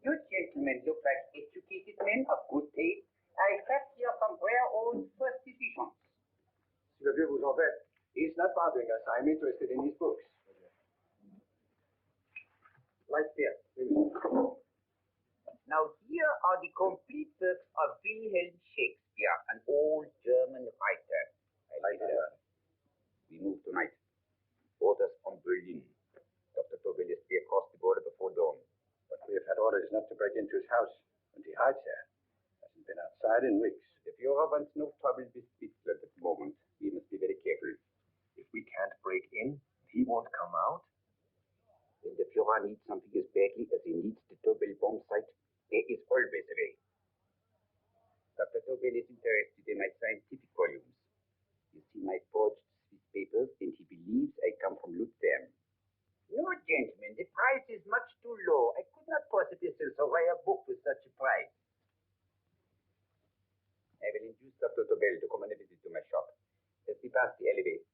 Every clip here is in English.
You gentlemen look like educated men of good taste. I have here some rare old first editions. Si le vieux vous embête, he's not bothering us. I'm interested in his books. Light beer. Now here are the complete works of Wilhelm Shakespeare, an old German writer. I like that. We move tonight. Orders from Berlin. Dr. Tobel is to be across the border before dawn. But we have had orders not to break into his house, and he hides there. Hasn't been outside in weeks. The Führer wants no trouble with Switzerland at the moment. We must be very careful. If we can't break in, he won't come out? When the Führer needs something as badly as he needs the Tobel bomb site, there is always a way. Dr. Tobel is interested in my scientific volumes. You see my forged Swiss papers, and he believes I come from Luzern. No, gentlemen, the price is much too low. I could not possibly sell so rare a book with such a price. I will induce Dr. Tobel to come on a visit to my shop. Let me pass the elevator.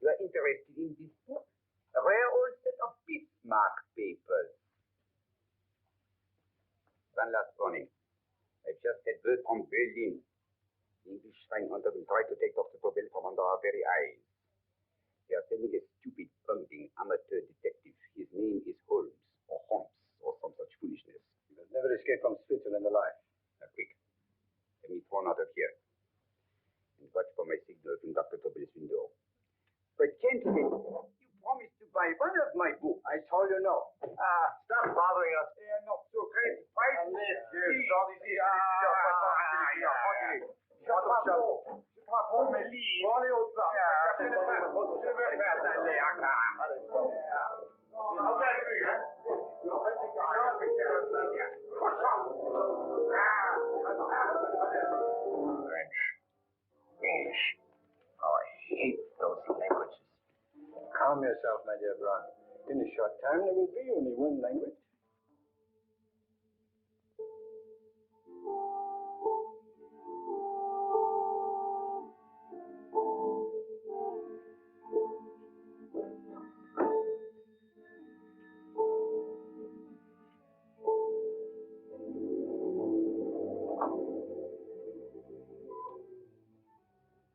You are interested in this book? A rare old set of Bismarck papers. One last warning. I've just had word from Berlin. The English Schweinhunter will try to take Dr. Tobel from under our very eyes. They are sending a stupid, bumbling amateur detective. His name is Holmes, or some such foolishness. He will never escape from Switzerland alive. Now, quick. Let me thrown out of here. And watch for my signal from Dr. Tobel's window. But, gentlemen, you promised to buy one of my books. I told you no. Stop bothering us. They are not so great. Price. French, English. Oh, I hate those languages. Calm yourself, my dear Brown. In a short time, there will be only one language.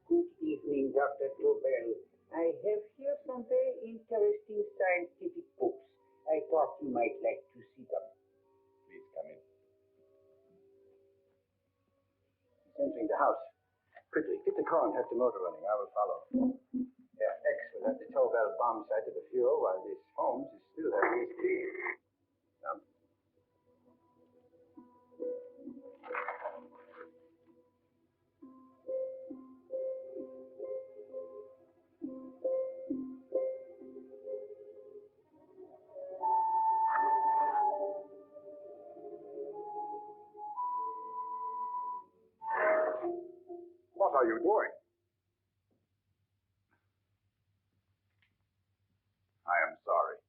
Good evening, Dr. Tobel. I have here some very interesting scientific books. I thought you might like to see them. Please come in. He's entering the house. Quickly, get the car and have the motor running. I will follow. Herr X will have the Tobel bomb site to the Führer while this Holmes is still having his tea. Come. What are you doing? I am sorry.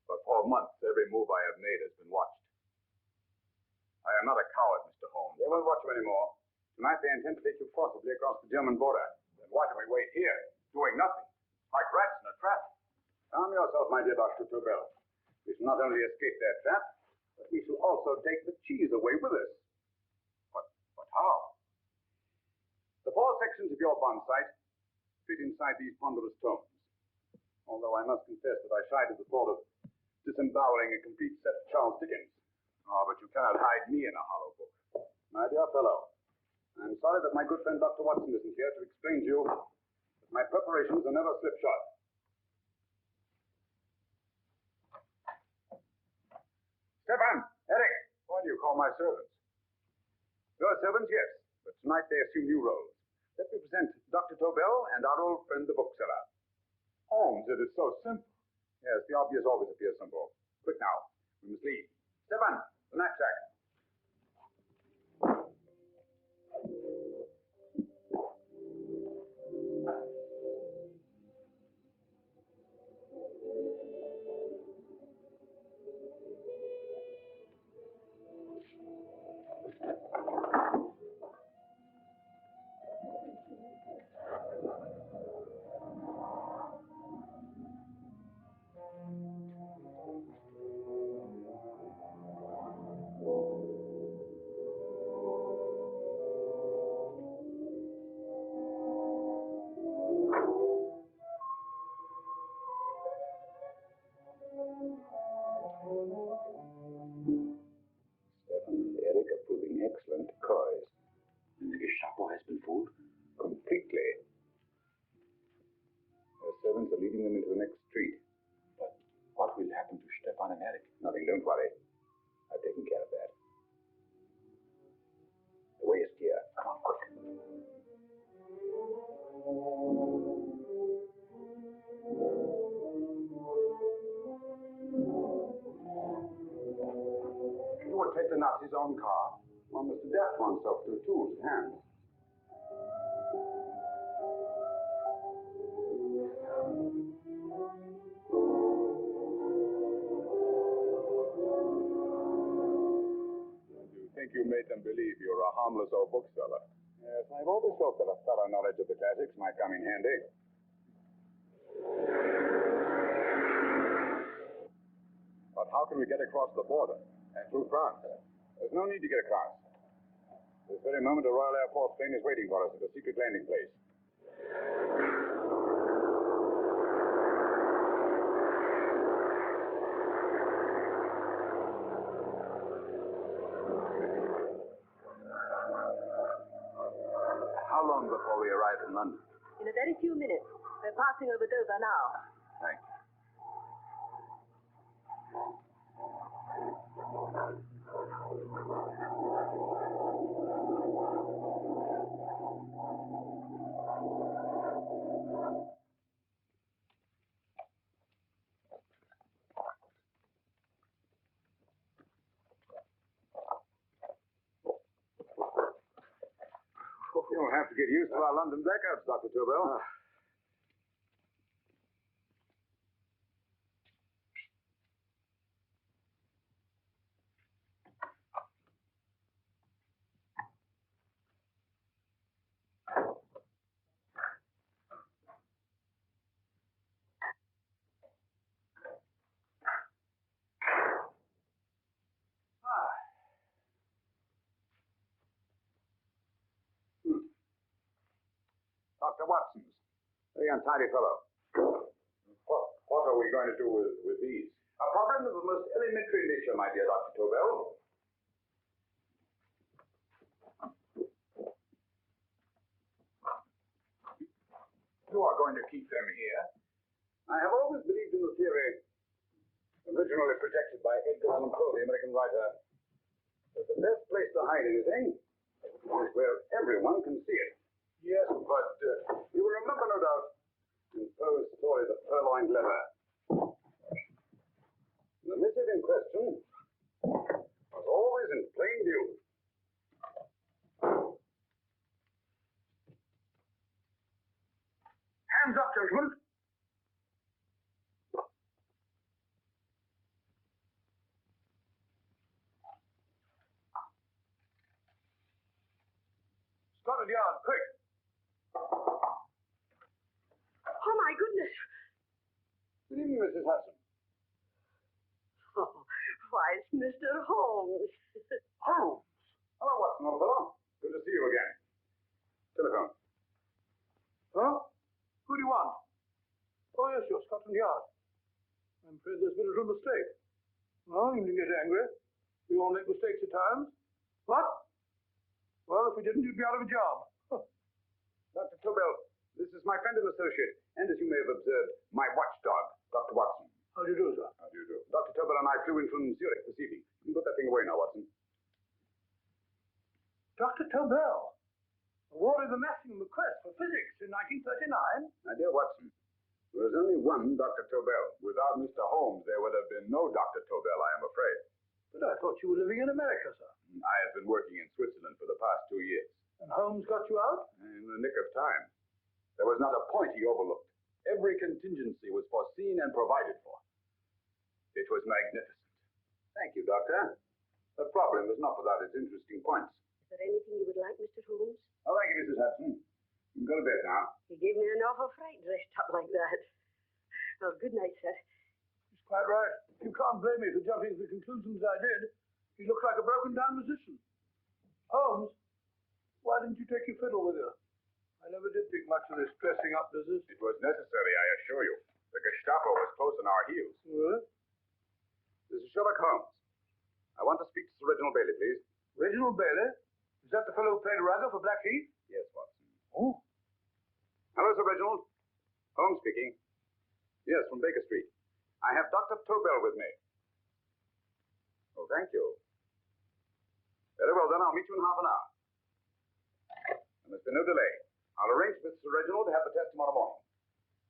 But for months, every move I have made has been watched. I am not a coward, Mr. Holmes. They won't watch you anymore. Tonight they intend to take you forcibly across the German border. Then why do we wait here, doing nothing, like rats in a trap? Calm yourself, my dear Dr. Tobel. We shall not only escape their trap, but we shall also take the cheese away with us. But how? The 4 sections of your bomb sight fit inside these ponderous tomes. Although I must confess that I shied at the thought of disemboweling a complete set of Charles Dickens. Oh, but you cannot hide me in a hollow book. My dear fellow, I'm sorry that my good friend Dr. Watson isn't here to explain to you that my preparations are never slipshod. Stefan, Eric, why do you call my servants? Your servants, yes, but tonight they assume new roles. Let me present Dr. Tobel and our old friend, the bookseller. Holmes, it is so simple. Yes, the obvious always appears simple. Quick now, we must leave. Stefan, the knapsack. Stefan and Eric are proving excellent decoys. The Gestapo has been fooled? Completely. Their servants are leading them into the next street. But what will happen to Stefan and Eric? Nothing, don't worry. I've taken care of that. The way is clear. Come on, quick. You would take the Nazi's own car. One must adapt oneself to the tools at hand. You think you made them believe you're a harmless old bookseller? Yes, I've always hoped that a thorough knowledge of the classics might come in handy. But how can we get across the border and through France? There's no need to get across. This very moment, a Royal Air Force plane is waiting for us at a secret landing place. How long before we arrive in London? In a very few minutes. We're passing over Dover now. Thank you. You'll have to get used to our London blackouts, Dr. Tobel. Dr. Watson's. Very untidy fellow. What are we going to do with these? A problem of the most elementary nature, my dear Dr. Tobel. You are going to keep them here? I have always believed in the theory, originally projected by Edgar Allan Poe, the American writer, that the best place to hide anything is where everyone can see it. Yes, but you will remember, no doubt, in Poe's story, The Purloined Letter. The missive in question was always in plain view. Scotland Yard, quick! Oh, my goodness. Good evening, Mrs. Hudson. Oh, why, it's Mr. Holmes. Holmes! Hello, Watson, old fellow. Good to see you again. Telephone. Huh? Who do you want? Oh, yes, you're Scotland Yard. I'm afraid there's been a little mistake. Oh, you needn't get angry. We all make mistakes at times. What? Well, if we didn't, you'd be out of a job. Huh. Dr. Tobel, this is my friend and associate, and as you may have observed, my watchdog, Dr. Watson. How do you do, sir? How do you do? Dr. Tobel and I flew in from Zurich this evening. You can put that thing away now, Watson. Dr. Tobel awarded the Maximum Bequest for Physics in 1939. My dear Watson, there is only one Dr. Tobel. Without Mr. Holmes, there would have been no Dr. Tobel, I am afraid. But I thought you were living in America, sir. I have been working in Switzerland for the past 2 years. And Holmes got you out? In the nick of time. There was not a point he overlooked. Every contingency was foreseen and provided for. It was magnificent. Thank you, Doctor. The problem is not without its interesting points. Is there anything you would like, Mr. Holmes? Oh, thank you, Mrs. Hudson. You can go to bed now. You gave me an awful fright dressed up like that. Well, good night, sir. He's quite right. You can't blame me for jumping to the conclusions I did. He looked like a broken-down musician. Holmes, why didn't you take your fiddle with you? I never did think much of this dressing-up business. It was necessary, I assure you. The Gestapo was close on our heels. What? This is Sherlock Holmes. I want to speak to Sir Reginald Bailey, please. Reginald Bailey? Is that the fellow who played Rugger for Blackheath? Yes, Watson. Oh. Hello, Sir Reginald. Holmes speaking. Yes, from Baker Street. I have Dr. Tobel with me. Oh, thank you. Very well, then. I'll meet you in half an hour. There must be no delay. I'll arrange with Sir Reginald to have the test tomorrow morning.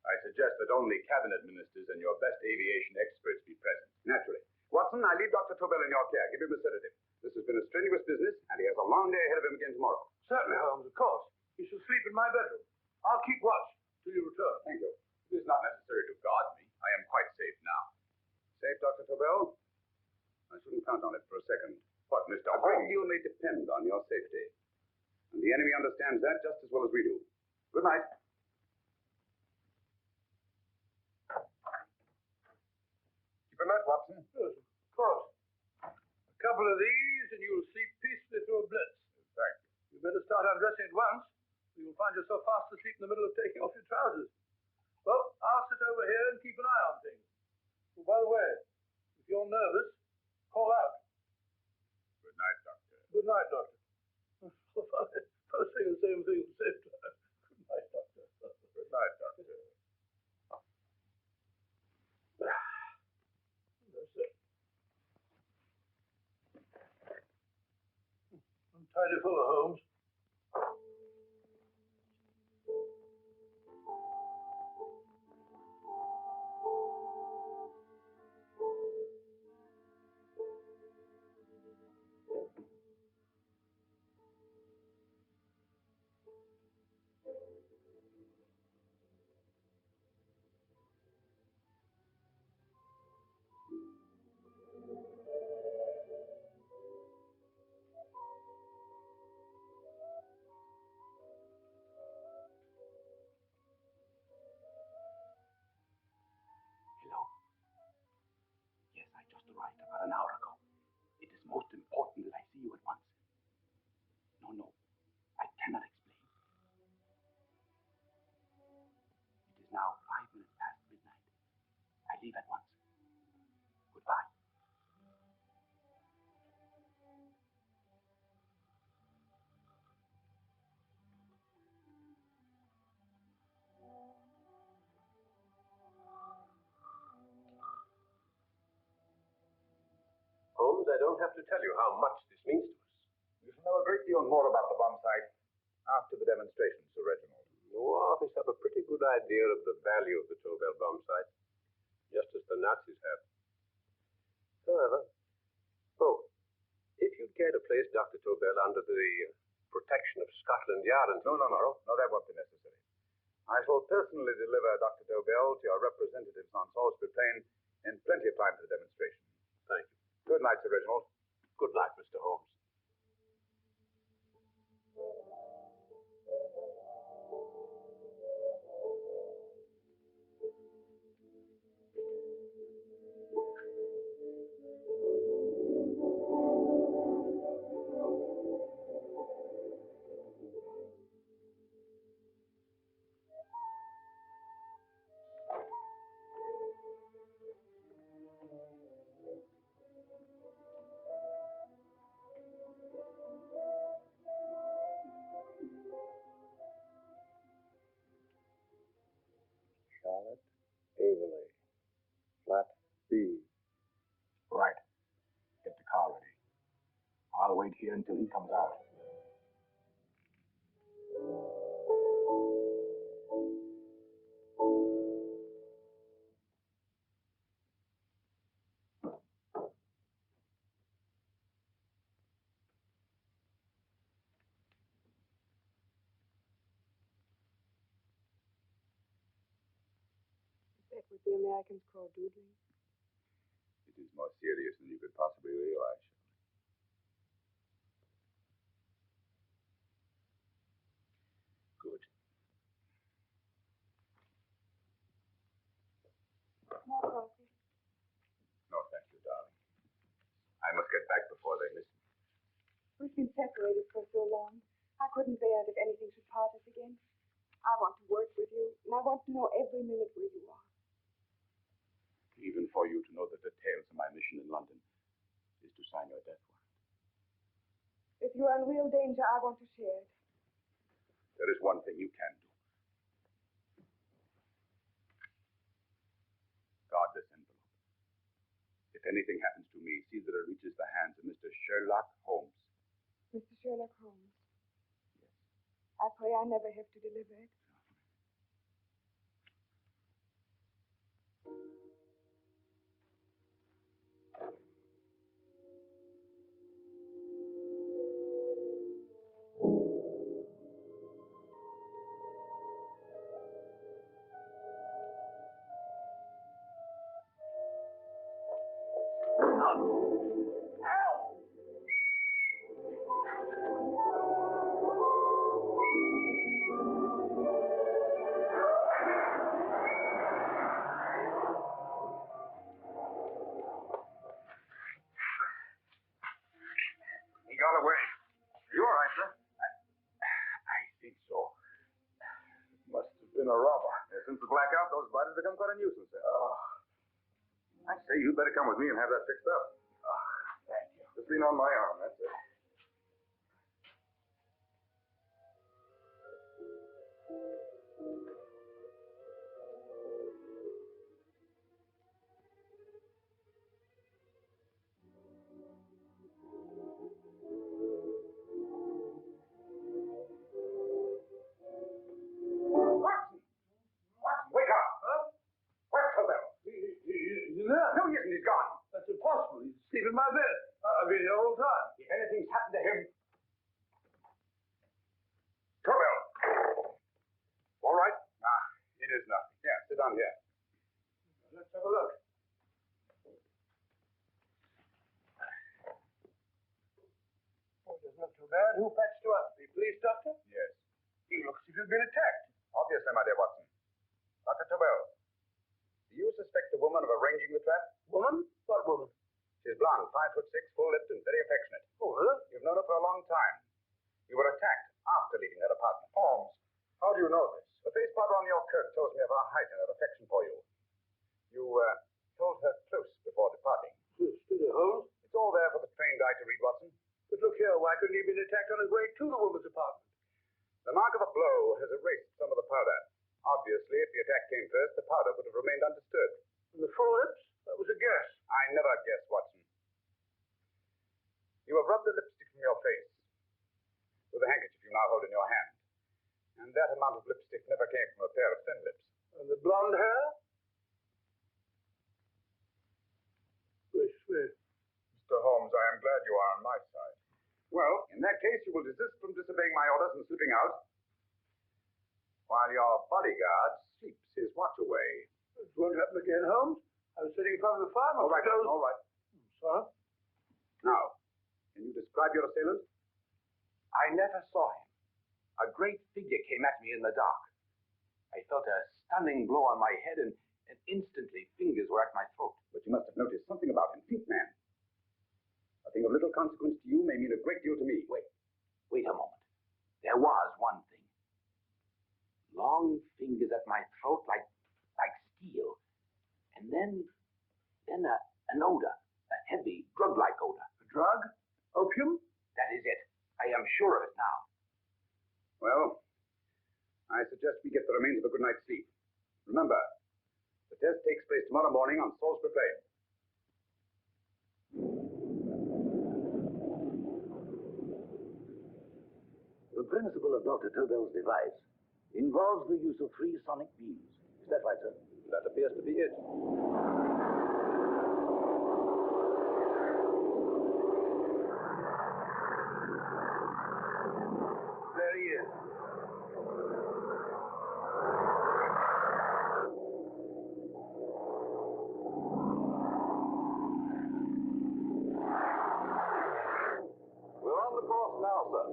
I suggest that only cabinet ministers and your best aviation experts be present. Naturally. Watson, I leave Dr. Tobel in your care. Give him a sedative. This has been a strenuous business, and he has a long day ahead of him again tomorrow. Certainly, Holmes, of course. He shall sleep in my bedroom. I'll keep watch till you return. Thank you. It is not necessary to guard me. I am quite safe now. Safe, Dr. Tobel? I shouldn't count on it for a second. But, Mr. Holmes... A great deal may depend on your safety. And the enemy understands that just as well as we do. Good night. Keep alert, Watson. Yes, of course. A couple of these, and you'll sleep peacefully through a blitz. Thank you. You better start undressing at once. You'll find yourself fast asleep in the middle of taking off your trousers. Well, I'll sit over here and keep an eye on things. Oh, by the way, if you're nervous, call out. Good night, Doctor. Good night, Doctor. Both saying the same thing at the same time. Good night, Doctor. Good night, Doctor. That's it. I'm tidy full of Holmes. Hello. Yes, I just arrived about an hour ago. It is most important that I see you at once. No, I cannot explain. It is now 5 minutes past midnight. I leave at once. Goodbye. Holmes, I don't have to tell you how much this means to us. You shall know a great deal more about the bomb site after the demonstration, Sir Reginald. You officers have a pretty good idea of the value of the Tobel bomb site, just as the Nazis have. However, if you'd care to place Dr. Tobel under the protection of Scotland Yard until tomorrow... No, that won't be necessary. I shall personally deliver Dr. Tobel to your representatives on Salisbury Plain in plenty of time for the demonstration. Thank you. Good night, Sir Reginald. Good night, Mr. Holmes. he comes out. Is that what the Americans call doodling? It is more serious than you could possibly realize. Good. More coffee. No, thank you, darling. I must get back before they listen. We've been separated for so long. I couldn't bear it if anything should part us again. I want to work with you, and I want to know every minute where you are. Even for you to know the details of my mission in London is to sign your death warrant. If you are in real danger, I want to share it. There is one thing you can do. Guard this envelope. If anything happens to me, see that it reaches the hands of Mr. Sherlock Holmes. Mr. Sherlock Holmes. Yes. I pray I never have to deliver it. He got away. You all right, sir? I think so. Must have been a robber. Since the blackout, those bodies become quite a nuisance, sir. I say, you'd better come with me and have that fixed up. Thank you. Just lean on my arm, that's it. Watson! Watson, wake up! Huh? Where's Cobell? He's in there. No, he isn't. He's gone. That's impossible. He's asleep in my bed. I've been here all the time. If anything's happened to him... Cobell! All right? It is nothing. Yeah, sit down here. Let's have a look. Oh, it doesn't look too bad. Who patched you up? The police doctor? Yes. He looks as if he's been attacked. Obviously, my dear Watson. Dr. Tobel, do you suspect the woman of arranging the trap? Woman? What woman? She's blonde, 5'6", full-lipped, and very affectionate. Oh, huh? You've known her for a long time. You were attacked after leaving her apartment. Holmes, how do you know this? The face powder on your coat tells me of her height and her affection for you. You told her close before departing. Studio Holmes? It's all there for the trained eye to read, Watson. But look here, why couldn't he have been attacked on his way to the woman's apartment? The mark of a blow has erased some of the powder. Obviously, if the attack came first, the powder would have remained undisturbed. And the full lips? That was a guess. I never guess, Watson. You have rubbed the lipstick from your face with the handkerchief you now hold in your hand. And that amount of lipstick never came from a pair of thin lips. And the blonde hair? Gracious me. Mr. Holmes, I am glad you are on my side. Well, in that case, you will desist from disobeying my orders and slipping out, while your bodyguard sleeps his watch away. It won't happen again, Holmes. I was sitting in front of the fire. All right, all right. Sorry? Now, can you describe your assailant? I never saw him. A great figure came at me in the dark. I felt a stunning blow on my head, and instantly fingers were at my throat. But you must have noticed something about him. Think, man. A thing of little consequence to you may mean a great deal to me. Wait a moment. There was one thing. Long fingers at my throat like steel. And then an odor, a heavy, drug-like odor. A drug? Opium? That is it. I am sure of it now. Well, I suggest we get the remains of a good night's sleep. Remember, the test takes place tomorrow morning on Salisbury Plain. principle of Dr. Tobel's device involves the use of 3 sonic beams. Is that right, sir? That appears to be it. There he is. We're on the course now, sir.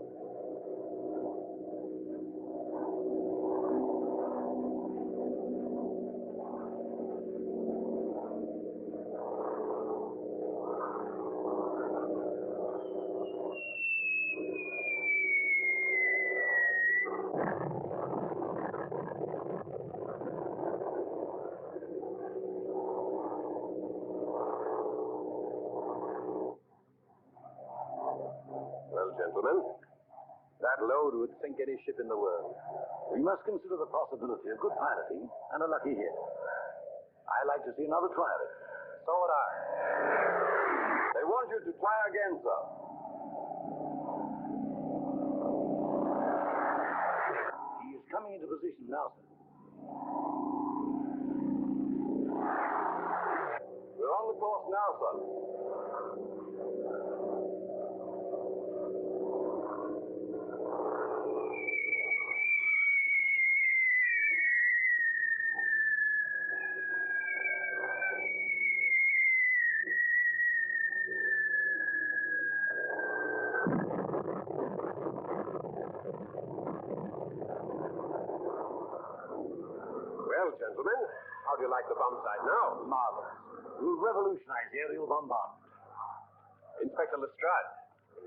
Well, gentlemen, that load would sink any ship in the world. We must consider the possibility of good piloting and a lucky hit. I'd like to see another try of it. So would I. They want you to try again, sir. He is coming into position now, sir. We're on the course now, sir. Well, gentlemen, how do you like the bomb sight now? Marvelous. We'll revolutionize aerial bombardment. Inspector Lestrade.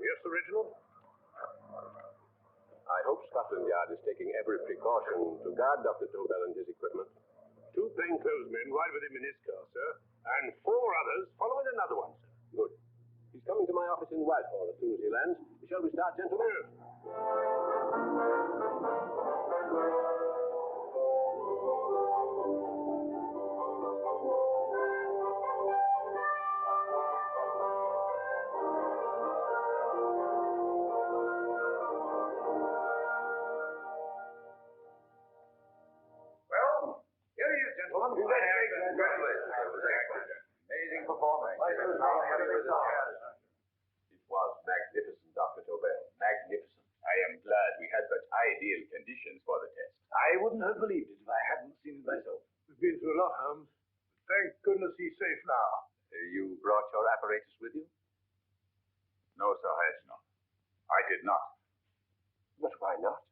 Yes, Reginald? I hope Scotland Yard is taking every precaution to guard Dr. Tobel and his equipment. 2 plainclothes men ride with him in his car, sir, and 4 others follow in another one, sir. Good. He's coming to my office in Whitehall as soon as he lands. Shall we start, gentlemen? Well, here he is, gentlemen. Congratulations. Amazing performance. It was magnificent, Dr. Tobel. Magnificent. I am glad we had such ideal conditions for the test. I wouldn't have believed it if I hadn't seen it myself. We've been through a lot, Holmes. Thank goodness he's safe now. You brought your apparatus with you? No, Sir Reginald. I did not. But why not?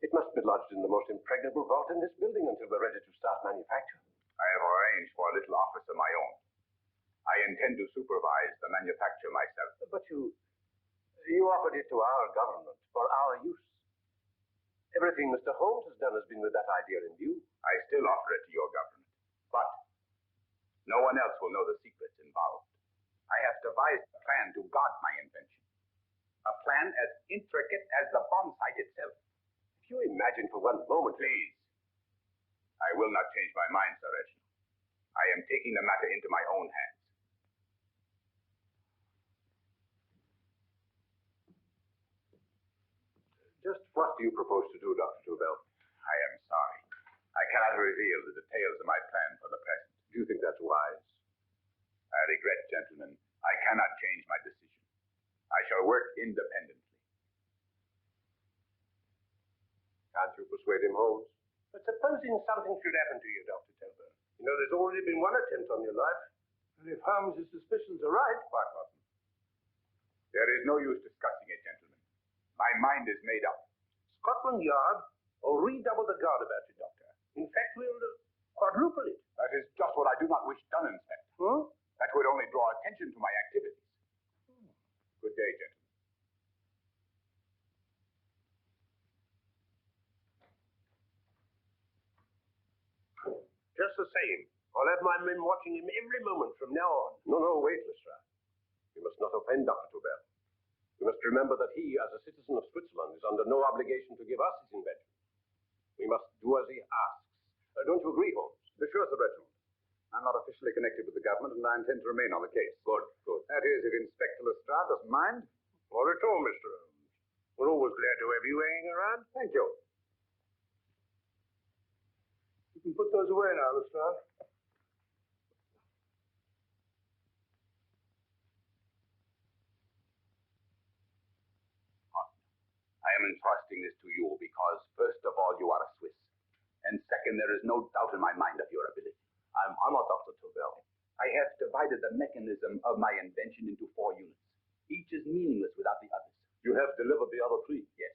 It must be lodged in the most impregnable vault in this building until we're ready to start manufacture. I have arranged for a little office of my own. I intend to supervise the manufacture myself. But you offered it to our government for our use. Everything Mr. Holmes has done has been with that idea in view. I still offer it to your government. But no one else will know the secrets involved. I have devised a plan to guard my invention. A plan as intricate as the bomb sight itself. If you imagine for one moment... Please. I will not change my mind, Sir Reginald. I am taking the matter into my own hands. Just what do you propose to do, Dr. Tobel? I am sorry. I cannot reveal the details of my plan for the present. Do you think that's wise? I regret, gentlemen, I cannot change my decision. I shall work independently. Can't you persuade him, Holmes? But supposing something should happen to you, Dr. Tobel. You know, there's already been one attempt on your life. And if Holmes' suspicions are right... What, Watson? There is no use discussing it, gentlemen. My mind is made up. Scotland Yard will redouble the guard about you, Doctor. In fact, we'll quadruple it. That is just what I do not wish done, Inspector. Huh? That would only draw attention to my activities. Good day, gentlemen. Just the same, I'll have my men watching him every moment from now on. No, wait, Lestrade. You must not offend Dr. Tobel. You must remember that he, as a citizen of Switzerland, is under no obligation to give us his invention. We must do as he asks. Don't you agree, Holmes? Sure, Sir Reginald. I'm not officially connected with the government, and I intend to remain on the case. Good. That is, if Inspector Lestrade doesn't mind. Not at all, Mr. Holmes. We're always Most glad to have you hanging around. Thank you. You can put those away now, Lestrade. I am entrusting this to you because, first of all, you are a Swiss. And second, there is no doubt in my mind of your ability. I'm honored, Dr. Tobel. I have divided the mechanism of my invention into 4 units. Each is meaningless without the others. You have delivered the other 3. Yes.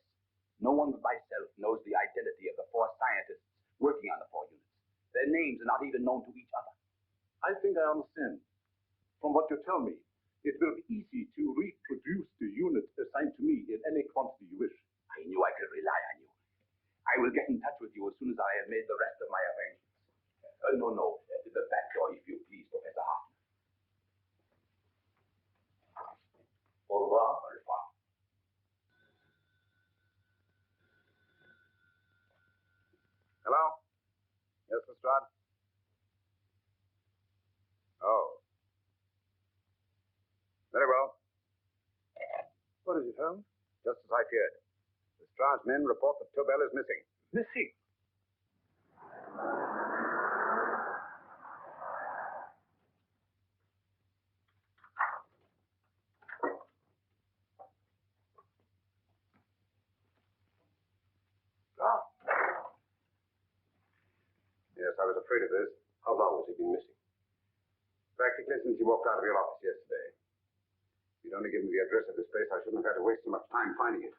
No one but myself knows the identity of the 4 scientists working on the 4 units. Their names are not even known to each other. I think I understand. From what you tell me, it will be easy to reproduce the unit assigned to me in any quantity you wish. I knew I could rely on you. I will get in touch with you as soon as I have made the rest of my arrangements. No. The back door, if you please, Professor Hoffman. Au revoir. Au revoir. Hello? Yes, Lestrade? Oh. Very well. What is it, Holmes? Just as I feared. Lestrade's men report that Tobel is missing. Missing. Yes, I was afraid of this. How long has he been missing? Practically since he walked out of your office yesterday. If you'd only given me the address of this place, I shouldn't have had to waste so much time finding it.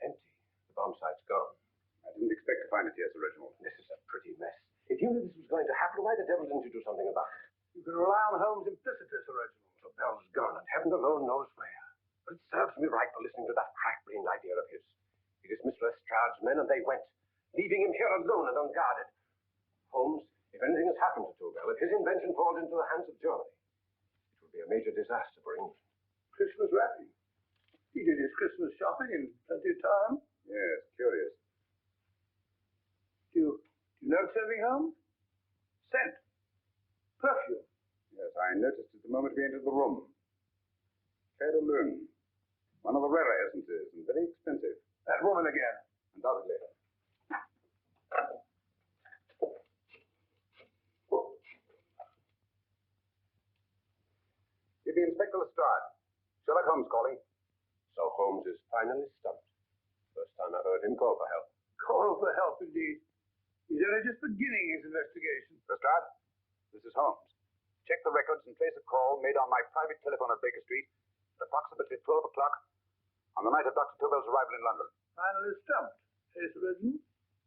Empty. The bomb site's gone. I didn't expect to find it here, Sir Reginald. This is a pretty mess. If you knew this was going to happen, why the devil didn't you do something about it? You can rely on Holmes implicitly, Sir Reginald. Tobel's gone, and heaven alone knows where. But it serves me right for listening to that crack-brained idea of his. He dismissed Lestrade's men, and they went, leaving him here alone and unguarded. Holmes, if anything has happened to Tobel, if his invention falls into the hands of Germany, it would be a major disaster for England. Christmas wrapping. He did his Christmas shopping in plenty of time. Yes, curious. Do you notice anything, Holmes? Scent. Perfume. Yes, I noticed it the moment we entered the room. Claire de Lune. One of the rarer essences, and very expensive. That woman again. Undoubtedly. Give me Inspector Lestrade. Sherlock Holmes calling. So Holmes is finally stumped. First time I've heard him call for help. Call for help, indeed. He's only just beginning his investigation. Lestrade, this is Holmes. Check the records and trace a call made on my private telephone at Baker Street at approximately 12 o'clock on the night of Dr. Tobel's arrival in London. Finally stumped. Yes, Reginald?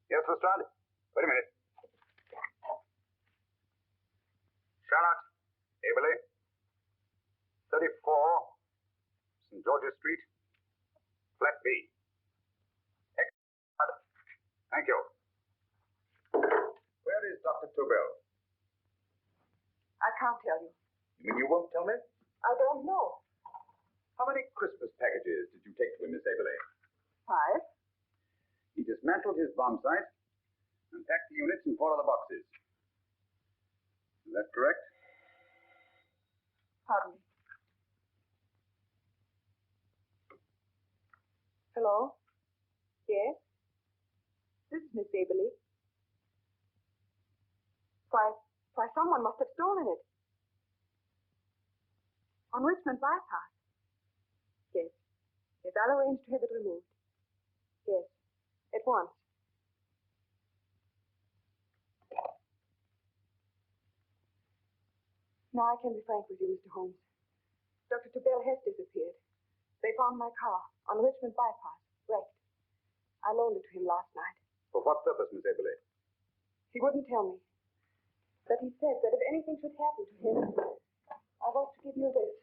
Yes, Lestrade? Wait a minute. Charlotte, Aberley, 34, St. George's Street, flat B. Excellent. Thank you. Where is Dr. Tobel? I can't tell you. You mean you won't tell me? I don't know. How many Christmas packages did you take to him, Miss Aberley? 5. He dismantled his bomb site and packed the units in 4 other boxes. Is that correct? Pardon me. Hello? Yes? This is Miss Aberley. Why, someone must have stolen it. On Richmond Bypass. Yes. Yes, I'll arrange to have it removed. Yes. At once. Now I can be frank with you, Mr. Holmes. Dr. Tobel has disappeared. They found my car on Richmond Bypass, wrecked. I loaned it to him last night. For what purpose, Miss Aberley? He wouldn't tell me. But he said that if anything should happen to him, I want to give you this.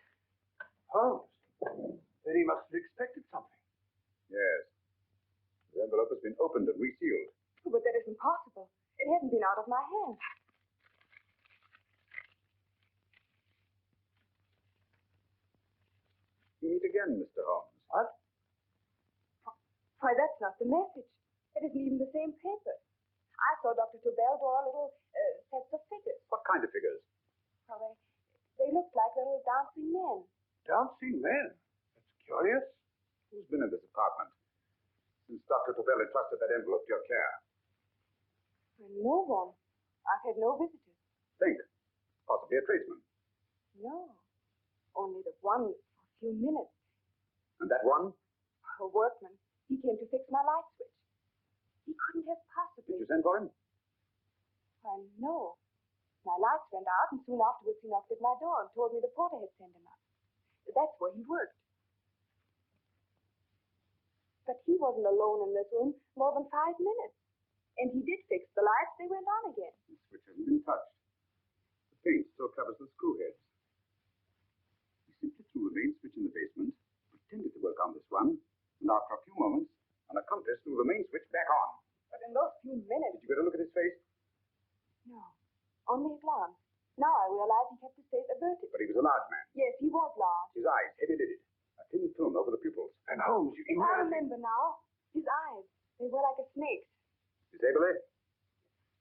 Holmes? Then he must have expected something. Yes. The envelope has been opened and resealed. But that isn't possible. It hasn't been out of my hands. Meet again, Mr. Holmes. What? Why, that's not the message. It isn't even the same paper. I saw Dr. Tobel draw little sets of figures. What kind of figures? Well, they looked like little dancing men. Dancing men? That's curious. Dr. Tobel entrusted that envelope to your care? No one. I've had no visitors. Think. Possibly a tradesman. No. Only the one for a few minutes. And that one? A workman. He came to fix my light switch. He couldn't have possibly. Did you send for him? No. My lights went out, and soon afterwards he knocked at my door and told me the porter had sent him up. That's where he worked. But he wasn't alone in this room more than 5 minutes. And he did fix the lights. They went on again. The switch hasn't been touched. The paint still covers the screw heads. He simply threw the main switch in the basement, pretended to work on this one, and after a few moments, an accomplice threw the main switch back on. But in those few minutes... Did you get a look at his face? No. Only a glance. Now I realize he kept his face averted. But he was a large man. Yes, he was large. His eyes heavy-lidded. A thin film over the pupils. And Holmes, you can... I remember now. His eyes. They were like a snake's. Miss Aberley,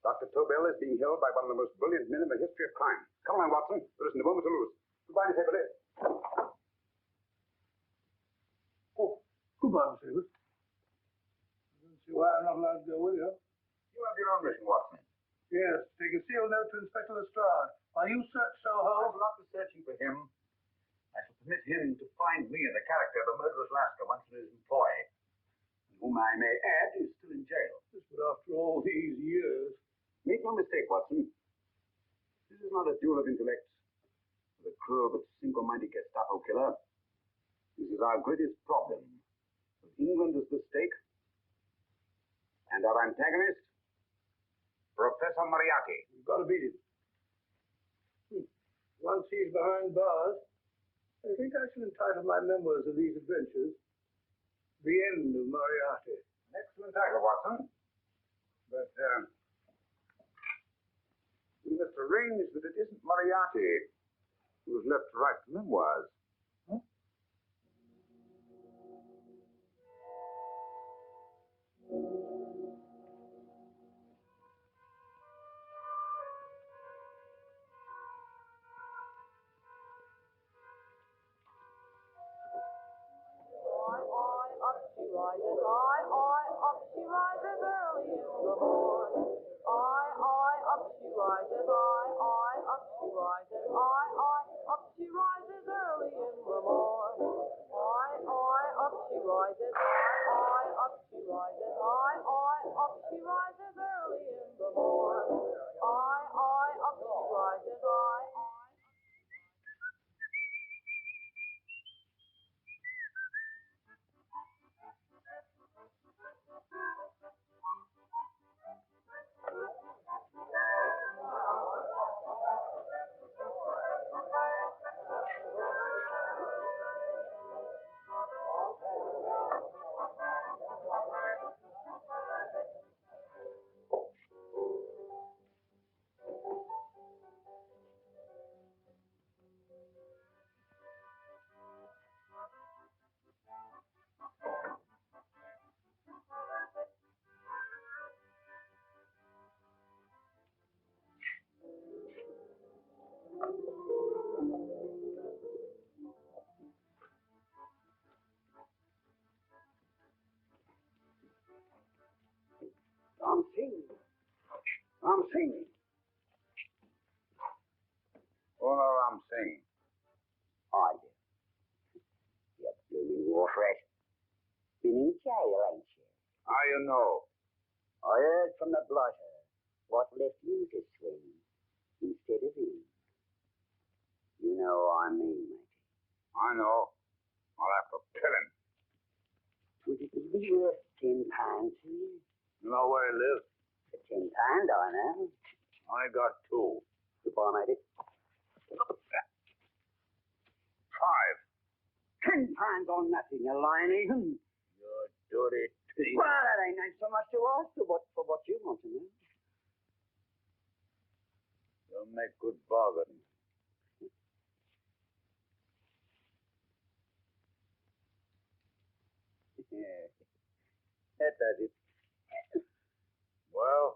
Dr. Tobel is being held by one of the most brilliant men in the history of crime. Come along, Watson. There isn't a moment to lose. Goodbye, Miss Aberley. Oh, goodbye, Miss Aberley. I don't see why I'm not allowed to go with you. You have your own mission, Watson. Yes, take a sealed note to Inspector Lestrade. While you search Soho... I will not be searching for him. I shall permit him to find me in the character of a murderous Lascar once in his employ, whom I may add is still in jail. Yes, but after all these years... Make no mistake, Watson. This is not a duel of intellects with a cruel but single-minded Gestapo killer. This is our greatest problem. With England as the stake, and our antagonist, Professor Moriarty. You've got to beat him. Once he's behind bars, I think I shall entitle my memoirs of these adventures The End of Moriarty. An excellent title, Watson. But, we must arrange that it isn't Moriarty who's left to write the memoirs. Huh? Up she rises early in the morning. Up she rises, up she rises, up she rises early in the morning. Up she rises, up she rises, up she rises early in the morning. Up she rises, Ram Singh. Oh, no, Ram Singh. I do. You blooming wolf rat. Been in jail, ain't you? How you know? I heard from the blotter what left you to swing instead of him. You know what I mean, matey. I know. I'll have to kill him. Would it be worth £10 to you? You know where he lives? For £10, I know. I got 2. Goodbye, matey. 5. £10 on nothing, you lying even. You dirty thief. Well, that ain't so much to ask for what you want to know. You'll make good bargain. Yeah. That does it. Well?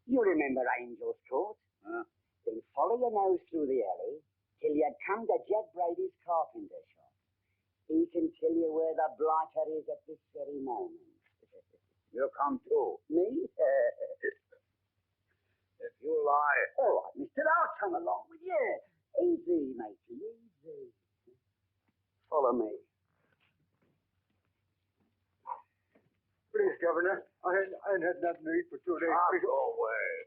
You remember Angel's Court? Huh? Then follow your nose through the alley till you come to Jed Brady's carpenter shop. He can tell you where the blighter is at this very moment. You come too. Me? If you lie. All right, mister, I'll come along with you. Easy, matey, easy. Follow me. Please, Governor. I ain't had nothing to eat for 2 days. Go away.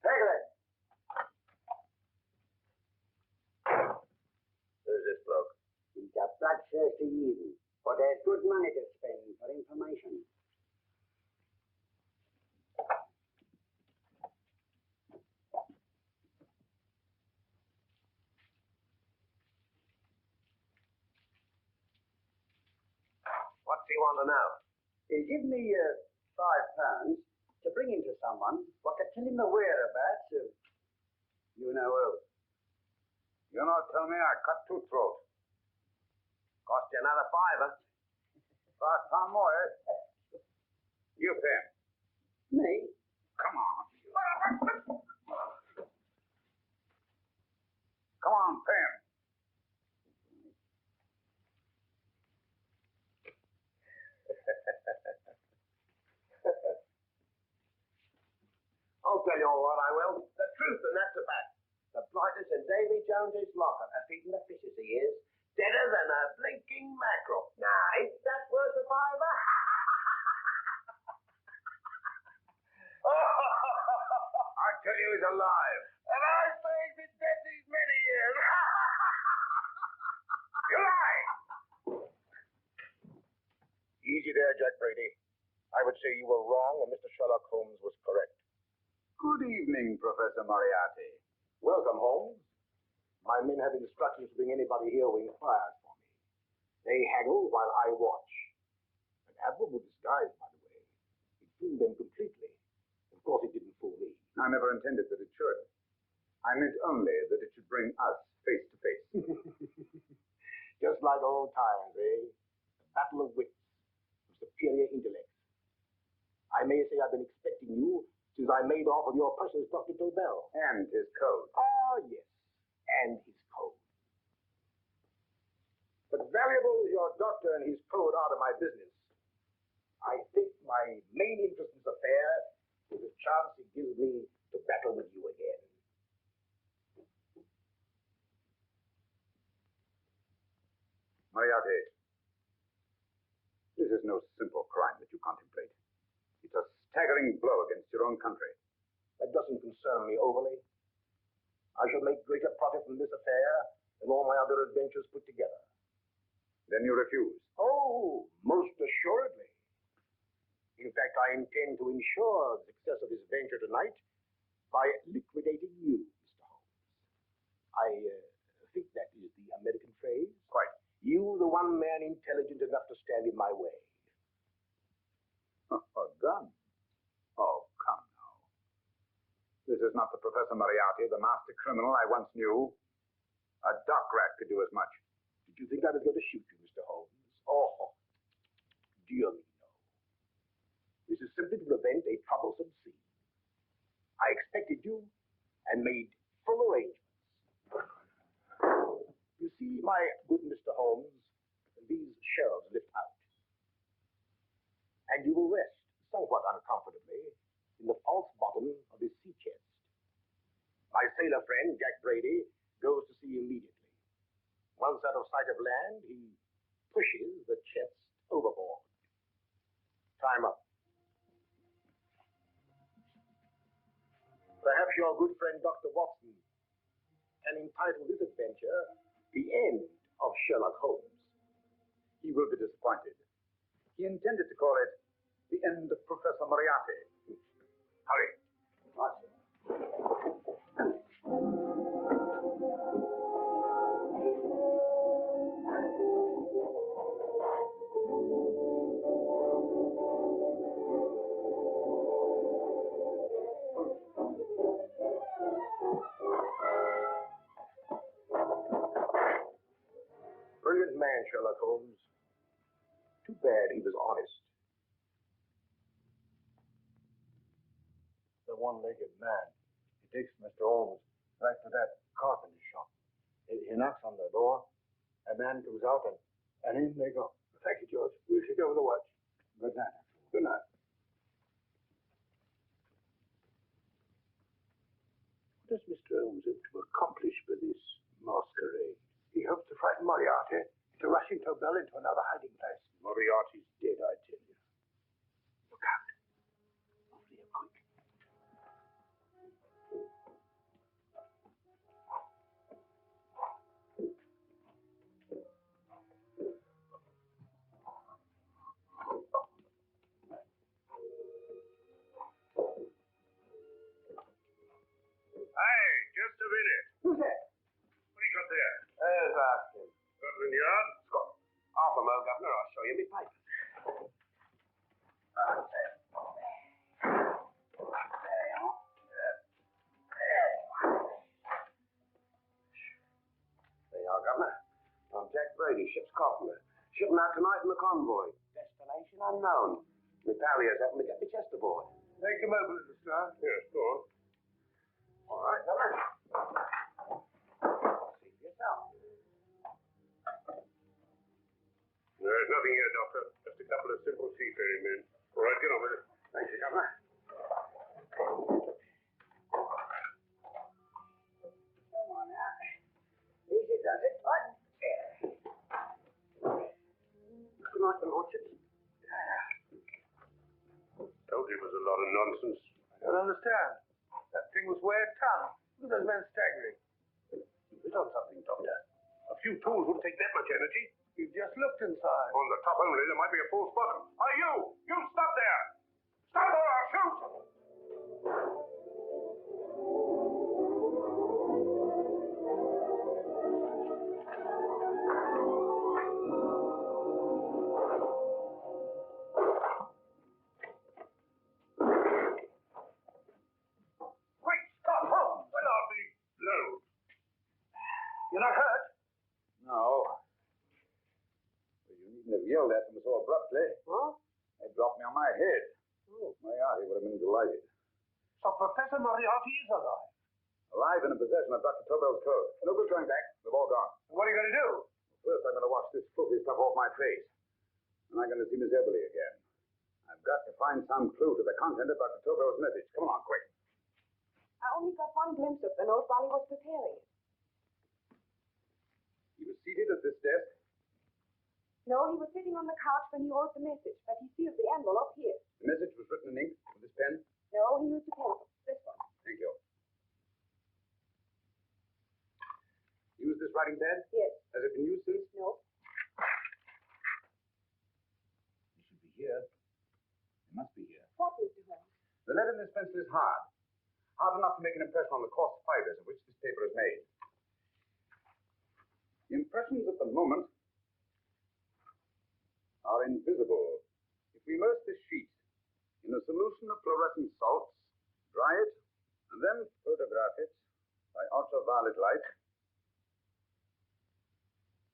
Take it. Who's this bloke? He's a bloodthirsty heathen, but there's good money to spend for information. What's he want to know? He give me £5 to bring him to someone what could tell him the whereabouts of you know who. You not tell me I cut 2 throats. Cost you another £5. £5 more, eh? You pay him. Me? Come on. Come on, pay him. I'll tell you all what I will. The truth, and that's a fact. The brightest in Davy Jones's locker, a feeding the fishes he is, deader than a blinking mackerel. Now, ain't that worth a £5? I tell you he's alive. And I say he's been dead these many years. You lie! Easy there, Jack Brady. I would say you were wrong and Mr. Sherlock Holmes was correct. Good evening, Professor Moriarty. Welcome, Holmes. My men have instructions to bring anybody here who inquires for me. They haggle while I watch. An admirable disguise, by the way. It fooled them completely. Of course, it didn't fool me. I never intended that it should. I meant only that it should bring us face to face. Just like old times, eh? A battle of wits, of superior intellect. I may say I've been expecting you since I made off with your precious Dr. Tobel. And his code. Ah, yes. And his code. But valuable as your doctor and his code are to my business, I think my main interest in this affair is the chance it gives me to battle with you again. Moriarty, this is no simple crime that you contemplate. It's a staggering blow against your own country. That doesn't concern me overly. I shall make greater profit from this affair than all my other adventures put together. Then you refuse. Oh, most assuredly. In fact, I intend to ensure the success of this venture tonight by liquidating you, Mr. Holmes. I think that is the American phrase. Quite. You, the one man intelligent enough to stand in my way. A gun? Oh, come now. This is not the Professor Moriarty, the master criminal I once knew. A dock rat could do as much. Did you think I was going to shoot you, Mr. Holmes? Oh, dear me, no. This is simply to prevent a troublesome scene. I expected you and made full arrangements. You see, my good Mr. Holmes, these shelves lift out. And you will rest somewhat uncomfortably in the false bottom of this sea chest. My sailor friend, Jack Brady, goes to sea immediately. Once out of sight of land, he pushes the chest overboard. Time up. Perhaps your good friend Dr. Watson can entitle this adventure The End of Sherlock Holmes. He will be disappointed. He intended to call it The End of Professor Moriarty. Hurry. Brilliant man, Sherlock Holmes. Too bad he was honest. The one-legged man. He takes Mr. Holmes right to that carpenter shop. He knocks on the door. A man comes out, and in they go. Thank you, George. We'll take over the watch. Good night. Good night. What does Mr. Holmes hope to accomplish with this masquerade? He hopes to frighten Moriarty into rushing Tobel into another hiding place. Moriarty's dead, I tell you. Look out. Off there quick. Hey, just a minute. Who's that? What do you got there? There's Austin. Scotland Yard? Off him, old governor. I'll show you me papers. There you are, Governor. I'm Jack Brady, ship's carpenter. Shipping out tonight in the convoy. Destination unknown. My barriers helping me get my chest aboard. Take him over, little star. Yes, go on. All right, Governor. See for yourself. There's nothing here, Doctor. Just a couple of simple seafaring men. All right, get on with it. Thank you, Governor. Come on now. Easy does it. What? Good night, the lordships. Told you it was a lot of nonsense. I don't understand. That thing was way a ton. Look at those men staggering. Hit on something, Doctor. A few tools wouldn't take that much energy. You've just looked inside. On the top only, there might be a false bottom. Hey, you! You stop there! Stop or I'll shoot! Quick, stop, Holmes! Well, I'll be blowed. You're not hurt? No. Well, you needn't have yelled at them so abruptly. Huh? They dropped me on my head. Oh. Moriarty would have been delighted. So Professor Moriarty is alive. Alive and in possession of Dr. Tobel's code. No good going back. They've all gone. What are you going to do? First, I'm going to wash this filthy stuff off my face. And I'm going to see Miss Eberly again. I've got to find some clue to the content of Dr. Tobel's message. Come on, quick. I only got one glimpse of the note while he was preparing it. He was seated at this desk. No, he was sitting on the couch when he wrote the message, but he sealed the envelope here. The message was written in ink with this pen. No, he used a pencil. This one. Thank you. Use this writing pad? Yes. Has it been used since? No. It should be here. It must be here. What, Mr. Holmes? The lead in this pencil is hard. Hard enough to make an impression on the coarse fibers of which this paper is made. The impressions at the moment are invisible. If we immerse this sheet in a solution of fluorescent salts, dry it, and then photograph it by ultraviolet light,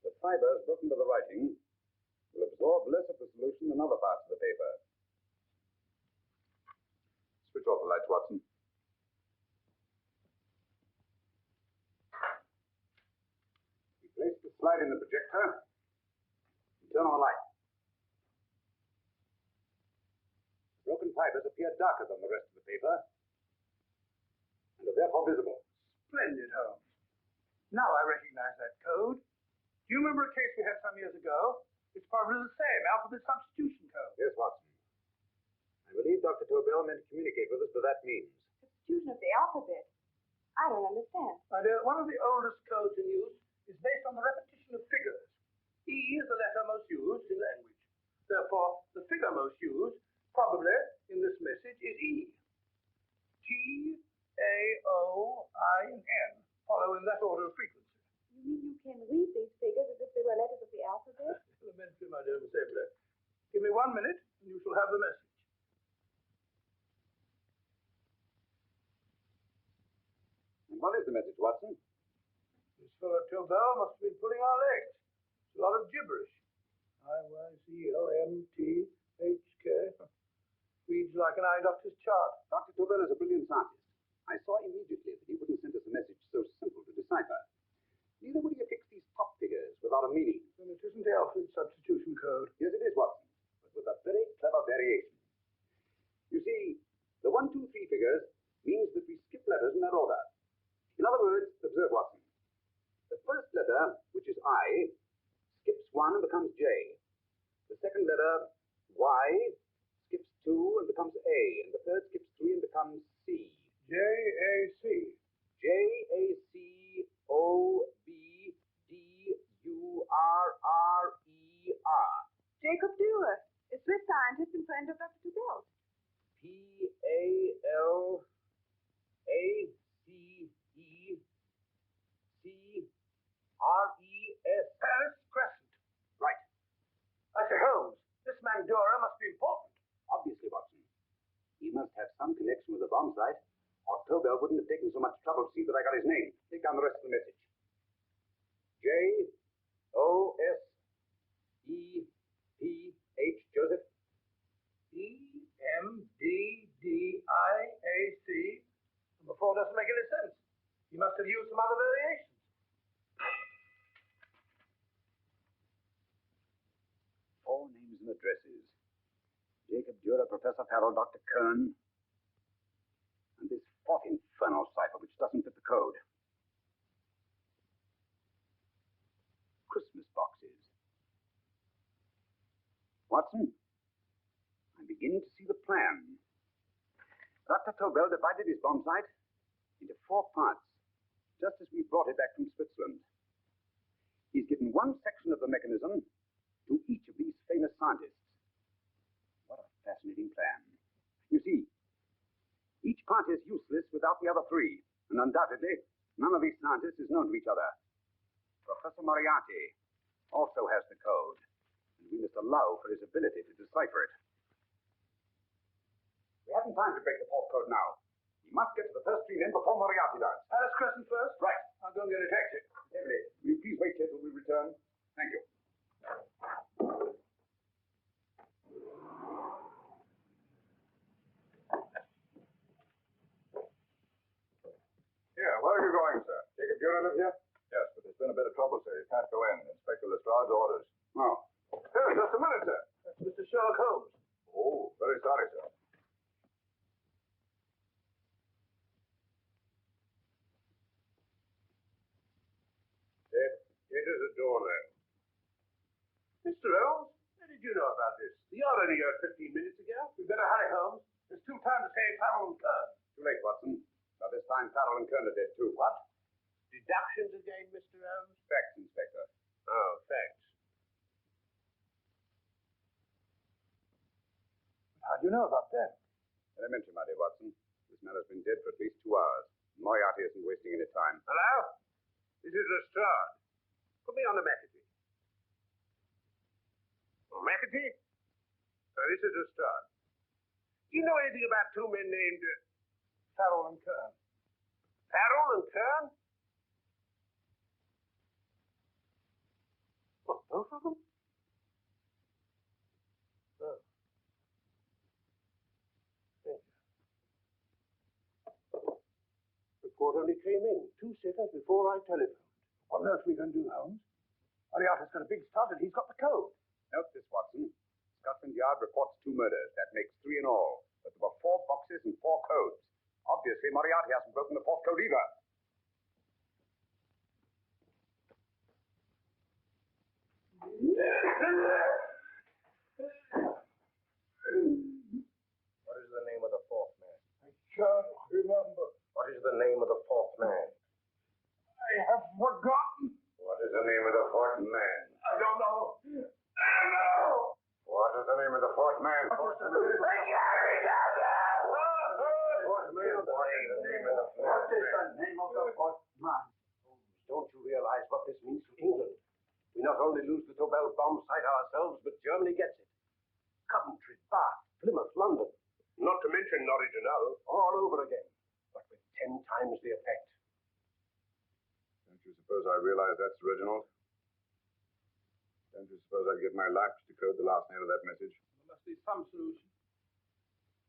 the fibers broken to the writing will absorb less of the solution than other parts of the paper. Switch off the lights, Watson. We place the slide in the projector and turn on the light. Broken fibers appear darker than the rest of the paper and are therefore visible. Splendid, Holmes. Now I recognize that code. Do you remember a case we had some years ago? It's probably the same, alphabet substitution code. Yes, Watson. I believe Dr. Tobel meant to communicate with us by that means. Substitution of the alphabet. I don't understand. My dear, one of the oldest codes in use is based on the repetition of figures. E is the letter most used in language. Therefore, the figure most used, probably in this message, is E. T, A, O, I, and N follow in that order of frequency. You mean you can read these figures as if they were letters of the alphabet? Elementary, my dear Miss Abler. Give me 1 minute, and you shall have the message. And what is the message, Watson? This fellow Tobel must have been pulling our legs. It's a lot of gibberish. IYCOMTHK. Reads like an eye doctor's chart. Dr. Tobel is a brilliant scientist. I saw immediately that he wouldn't send us a message so simple to decipher. Neither would he affix these top figures without a meaning. Then it isn't the Alfred substitution code. Yes, it is, Watson, but with a very clever variation. You see, the 1, 2, 3 figures means that we skip letters in that order. In other words, observe, Watson. The first letter, which is I, skips 1 and becomes J. The second letter, Y, skips 2 and becomes A. And the third skips 3 and becomes C. JAC. JACOBDURRER. Jacob Dewar, a Swiss scientist and friend of Dr. Tobel. PALACECRES. Paris Crescent. Right. I say, Holmes, this man Dora must be important. Obviously, Watson. He must have some connection with the bomb site, or Tobel wouldn't have taken so much trouble to see that I got his name. Take down the rest of the message. JOSEPH, Joseph. EMDDIAC. Before doesn't make any sense. He must have used some other variations. All names and addresses. Jacob Dürer, Professor Farrell, Dr. Kern. And this fourth infernal cipher, which doesn't fit the code. Christmas boxes. Watson, I'm beginning to see the plan. Dr. Tobel divided his bomb site into 4 parts, just as we brought it back from Switzerland. He's given one section of the mechanism to each of these famous scientists. What a fascinating plan. You see, each part is useless without the other 3, and undoubtedly, none of these scientists is known to each other. Professor Moriarty also has the code, and we must allow for his ability to decipher it. We haven't time to break the 4th code now. We must get to the first 3 men before Moriarty does. Paris Crescent first? Right. I'll go and get a taxi. David, will you please wait here till we return? Thank you. Here, where are you going, sir? Jacob Dürer live here? Yes, but there's been a bit of trouble, sir. You can't go in. Inspector Lestrade's orders. Oh. Here, just a minute, sir. That's Mr. Sherlock Holmes. Oh, very sorry, sir. It is a doornail. Mr. Holmes, how did you know about this? The yacht only here 15 minutes ago. We'd better hurry, Holmes. There's still time to save Farrell and Kern. Too late, Watson. By this time, Farrell and Kern are dead, too. What? Deductions again, Mr. Holmes? Facts, Inspector. Oh, thanks. How do you know about that? Elementary, my dear Watson. This man has been dead for at least 2 hours. Moriarty isn't wasting any time. Hello? This is Lestrade. Put me on the McAtee. Oh, McAtee? This is Lestrade. Do you know anything about 2 men named Farrell and Kern? Farrell and Kern? What, both of them? Oh. Thank you. Report only came in 2 seconds before I telephoned. What on earth are we going to do, Holmes? Moriarty's got a big start and he's got the code. Note this, Watson. Scotland Yard reports 2 murders. That makes 3 in all. But there were 4 boxes and 4 codes. Obviously, Moriarty hasn't broken the 4th code either. What is the name of the 4th man? I can't remember. What is the name of the 4th man? I have forgotten. What is the name of the 4th man? I don't know. I don't know. What is the name of the 4th man? I can't remember. What is the name of the 4th man? Don't you realize what this means to England? We not only lose the Tobel bomb site ourselves, but Germany gets it. Coventry, Bath, Plymouth, London. Not to mention Norwich and Hull, all over again. But with 10 times the effect. Don't you suppose I realize that's Reginald? Don't you suppose I'd give my life to decode the last nail of that message? There must be some solution.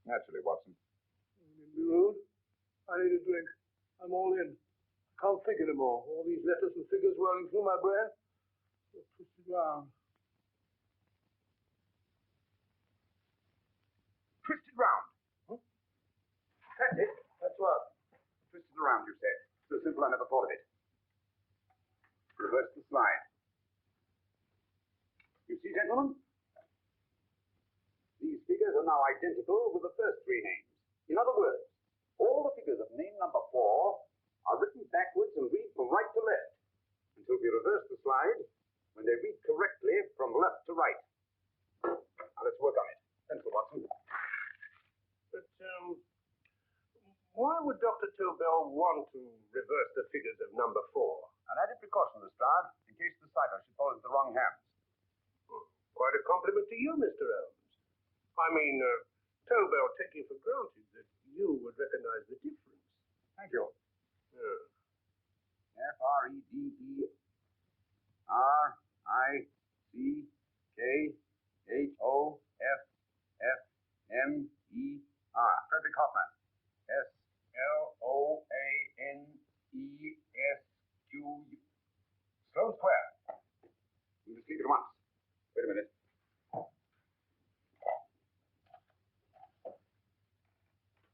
Naturally, Watson. You needn't be rude. I need a drink. I'm all in. I can't think anymore. All these letters and figures whirling through my brain. They're twisted round. Twisted round. That's it. That's what? Twisted around, you said. So simple I never thought of it. Reverse the slide. You see, gentlemen? These figures are now identical with the first three names. In other words, all the figures of name number 4 are written backwards and read from right to left until we reverse the slide when they read correctly from left to right. Now let's work on it. Pencil, Watson. But, why would Dr. Tobel want to reverse the figures of number 4? An added precaution, Lestrade, in case the cipher should fall into the wrong hands. Quite a compliment to you, Mr. Holmes. I mean, Tobel taking for granted that you would recognize the difference. Thank you. Yeah. Frederick-Hoffner. Frederick Hoffner. S-L-O-A-N-E-S-Q. Sloane Square. You just leave it at once. Wait a minute.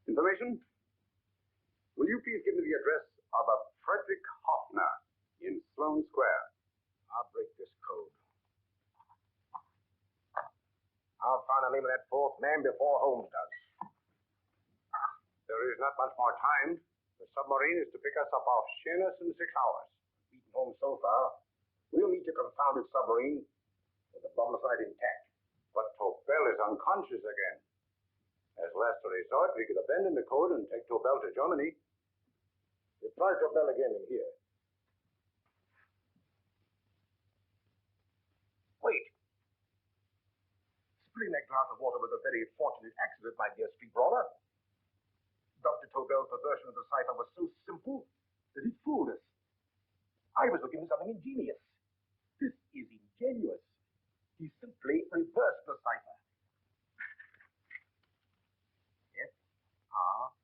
Information? Will you please give me the address of a Frederick Hoffner in Sloane Square? I'll break this code. I'll find the name of that fourth man before Holmes does. There is not much more time. The submarine is to pick us up off Sheerness in 6 hours. Beaten Holmes so far. We'll meet your confounded submarine with the bomb site intact. But Tobel is unconscious again. As last resort, we could abandon the code and take Tobel to Germany. We'll try Tobel again in here. Wait. Spilling that glass of water was a very fortunate accident, my dear street brawler. Dr. Tobel's perversion of the cipher was so simple that it fooled us. I was looking for something ingenious. This is ingenious. He simply reversed the cipher. F-R-E-D-R-I-C-K-H-O-F-F-N-E-R-S-L-O-A-N-E.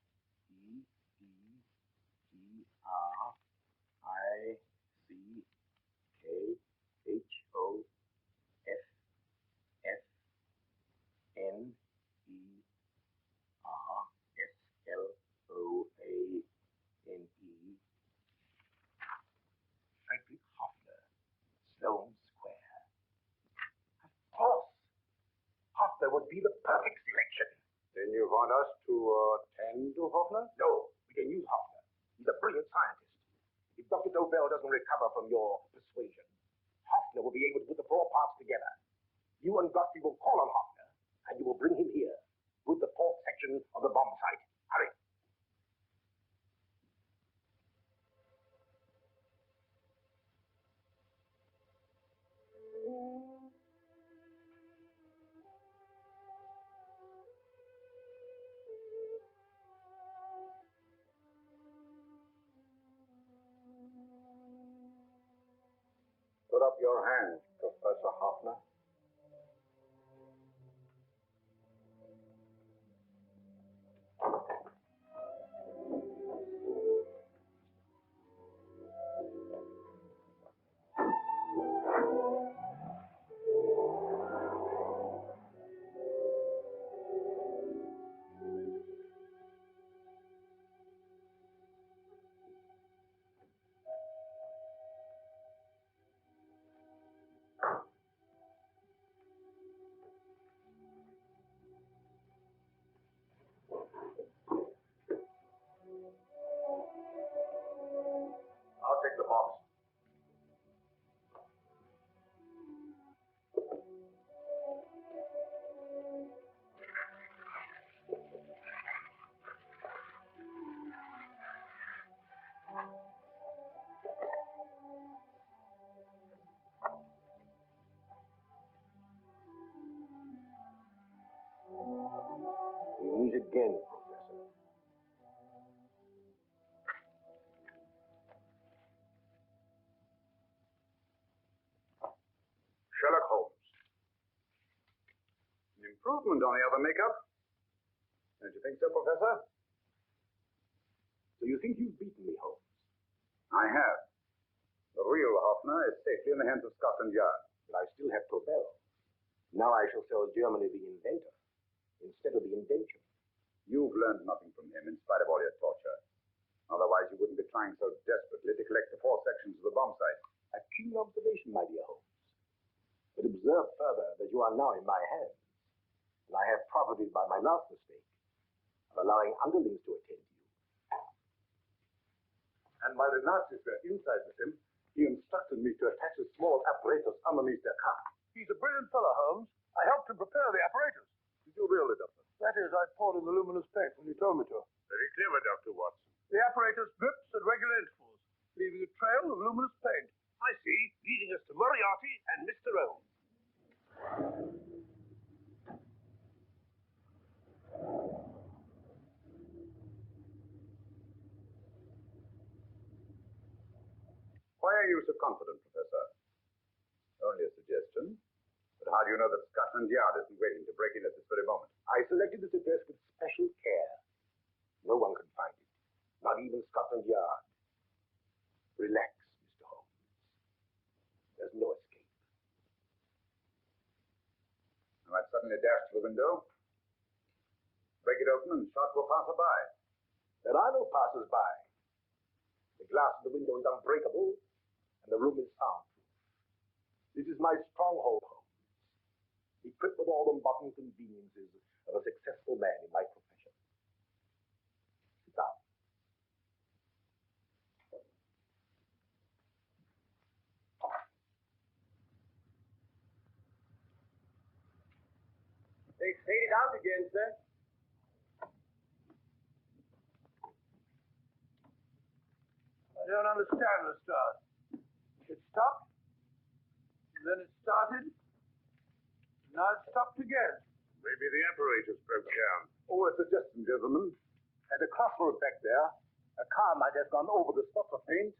Frederick Hoffner, Sloane Square. Of course. Hoffner would be the perfect selection. Then you want us to tend to Hoffner? No, we can use Hoffner. He's a brilliant scientist. If Dr. Tobel doesn't recover from your persuasion, Hoffner will be able to put the 4 parts together. You and Godfrey will call on Hoffner, and you will bring him here with the 4th section of the bomb site. Hurry. Put up your hand, Professor Hoffner. I'll take the box. We meet again, Professor. improvement on the other makeup. Don't you think so, Professor? So you think you've beaten me, Holmes? I have. The real Hoffner is safely in the hands of Scotland Yard. But I still have Tobel. Now I shall sell Germany the inventor instead of the invention. You've learned nothing from him in spite of all your torture. Otherwise, you wouldn't be trying so desperately to collect the 4 sections of the bomb site. A keen observation, my dear Holmes. But observe further that you are now in my hands, and I have profited by my last mistake of allowing underlings to attend to you. And while the Nazis were inside with him, he instructed me to attach a small apparatus underneath their car. He's a brilliant fellow, Holmes. I helped him prepare the apparatus. Did you really, Doctor? That is, I poured in the luminous paint when you told me to. Very clever, Dr. Watson. The apparatus drips at regular intervals, leaving a trail of luminous paint. I see, leading us to Moriarty and Mr. Holmes. Why are you so confident, Professor? Only a suggestion. But how do you know that Scotland Yard isn't waiting to break in at this very moment? I selected this address with special care. No one can find it, not even Scotland Yard. Relax, Mr. Holmes. There's no escape. I might suddenly dash to the window, break it open, and shout to a passerby. There are no passers-by. The glass of the window is unbreakable, and the room is soundproof. This is my stronghold, Holmes, equipped with all the modern conveniences of a successful man in my profession. Sit down. They faded out again, sir. I don't understand, Lestrade. It stopped, and then it started, and now it stopped again. Maybe the apparatus broke down. Oh, a suggestion, gentlemen. At a crossroad back there, a car might have gone over the spots of paint,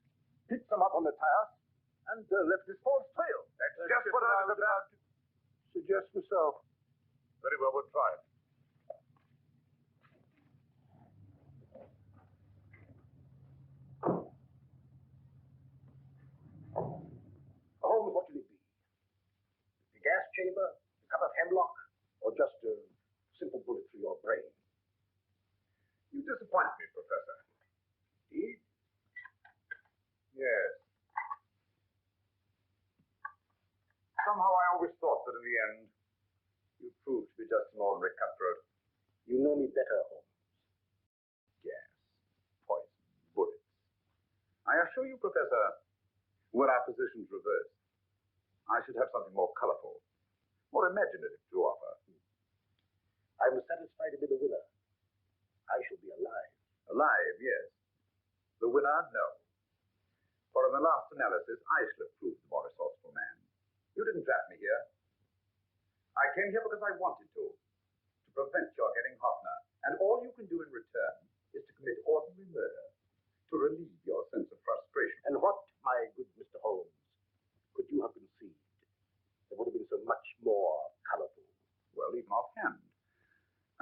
picked them up on the tires, and left this false trail. That's just what I was about to suggest myself. Very well, we'll try it. Holmes, what will it be? The gas chamber, a cup of hemlock, or just a simple bullet through your brain? You disappoint me, Professor. Indeed? Yes. Somehow I always thought that in the end, you proved to be just an ordinary cutthroat. You know me better, Holmes. Gas, poison, bullets. I assure you, Professor, were our positions reversed, I should have something more colorful, more imaginative to offer. I'm satisfied to be the winner. I shall be alive. Alive, yes. The winner, no. For in the last analysis, I shall have proved the more resourceful man. You didn't draft me here. I came here because I wanted to prevent your getting Hoffner. And all you can do in return is to commit ordinary murder, to relieve your sense of frustration. And what, my good Mr. Holmes, could you have conceived that would have been so much more colorful? Well, even offhand,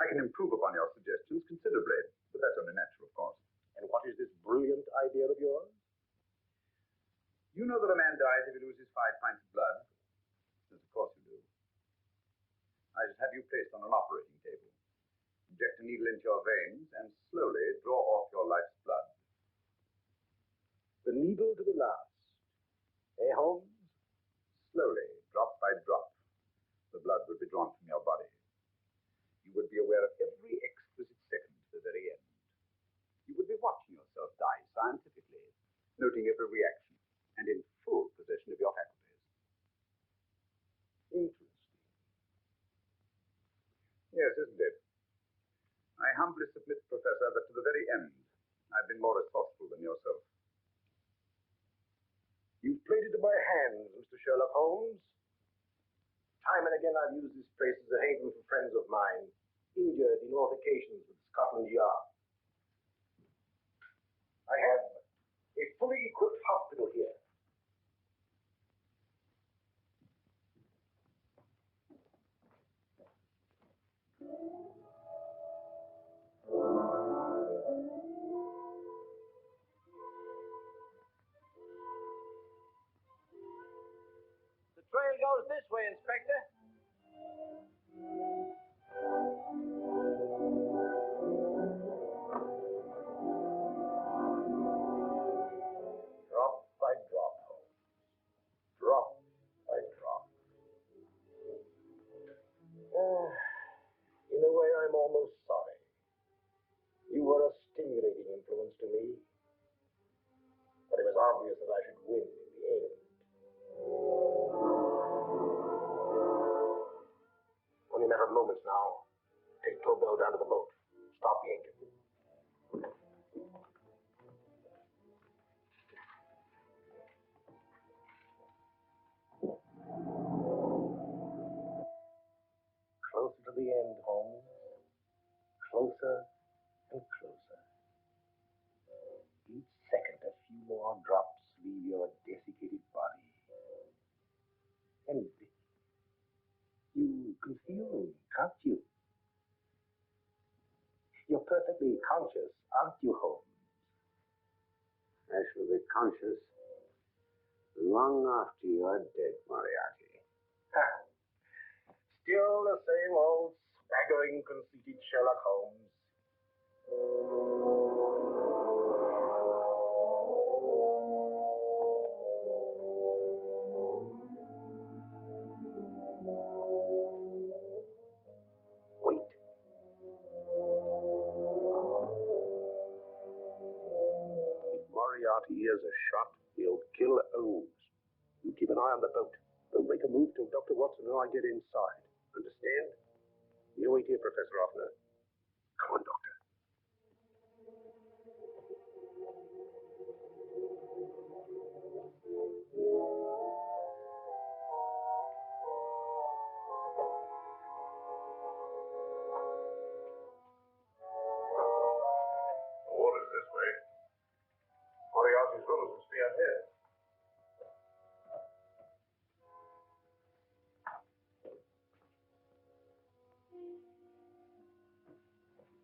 I can improve upon your suggestions considerably, but that's only natural, of course. And what is this brilliant idea of yours? You know that a man dies if he loses 5 pints of blood? Yes, of course you do. I should have you placed on an operating table, inject a needle into your veins, and slowly draw off your life's blood. The needle to the last. Eh, Holmes? Slowly, drop by drop, the blood would be drawn from your body. You would be aware of every exquisite second to the very end. You would be watching yourself die scientifically, noting every reaction, and in full possession of your faculties. Interesting. Yes, isn't it? I humbly submit, Professor, that to the very end, I've been more resourceful than yourself. You've played into my hands, Mr. Sherlock Holmes. Time and again I've used this place as a haven for friends of mine, injured in altercations with Scotland Yard. I have a fully equipped hospital here. Trail goes this way, Inspector. Drop by drop, Holmes. Drop by drop. In a way, I'm almost sorry. You were a stimulating influence to me, but it was obvious that I should win in the end. Only a matter of moments now. Take Tobel down to the boat. Stop the engine. Closer to the end, Holmes. Closer and closer. Each second, a few more drops leave your desiccated body. And you can feel them, can't you? You're perfectly conscious, aren't you, Holmes? I shall be conscious long after you're dead, Moriarty. Ha! Still the same old swaggering, conceited Sherlock Holmes. Wait. If Moriarty hears a shot, he'll kill Holmes. You keep an eye on the boat. Don't make a move till Dr. Watson and I get inside. Understand? You wait here, Professor Hoffner. Come on, Doctor. The water's this way. Moriarty's rooms will be out here.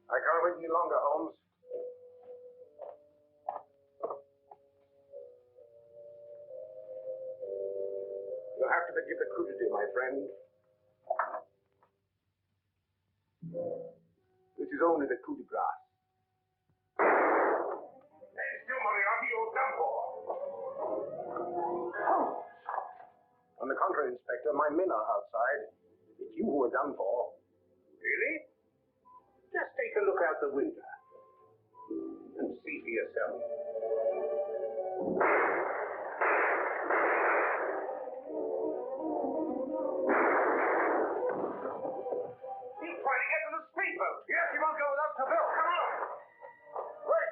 I can't wait any longer, Holmes. You'll have to forgive the crudity, my friend. This is only the coup de grace. Hey, still, Moriarty, you're done for. On the contrary, Inspector, my men are outside. It's you who are done for. Really? Just take a look out the window and see for yourself. He's trying to get to the speedboat. Yes, he won't go without Tobel. Come on. Wait.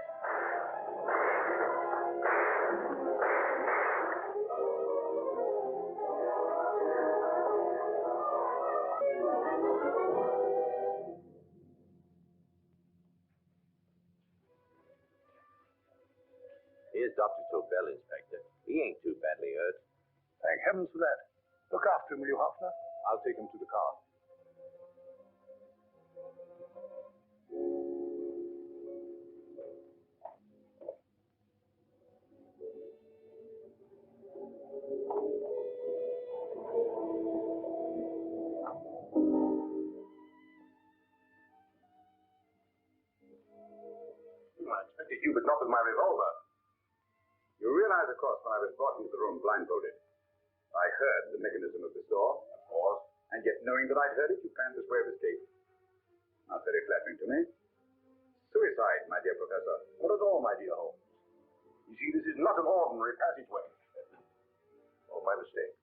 Here's Dr. Tobel, Inspector. He ain't too badly hurt. Thank heavens for that. Look after him, will you, Hoffner? I'll take him to the car. I expected you, but not with my revolver. You realize, of course, when I was brought into the room blindfolded, I heard the mechanism of this door, of course, and yet knowing that I'd heard it, you planned this way of escape. Not very flattering to me. Suicide, my dear Professor. Not at all, my dear Holmes. You see, this is not an ordinary passageway. Oh, my mistake.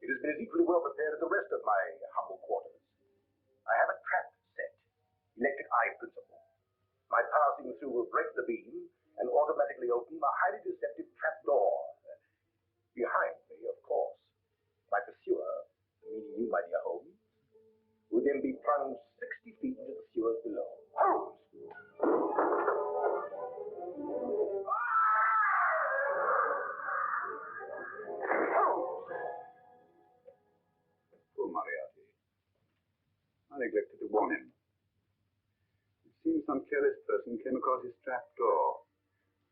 It has been as equally well prepared as the rest of my humble quarters. I have a trap set, electric eye principle. My passing through will break the beam and automatically open a highly deceptive trap door. Behind me, of course, my pursuer, meaning you, my dear Holmes, would then be plunged 60 feet into the sewers below. Holmes! Poor Moriarty. I neglected to warn him. It seems some careless person came across his trap door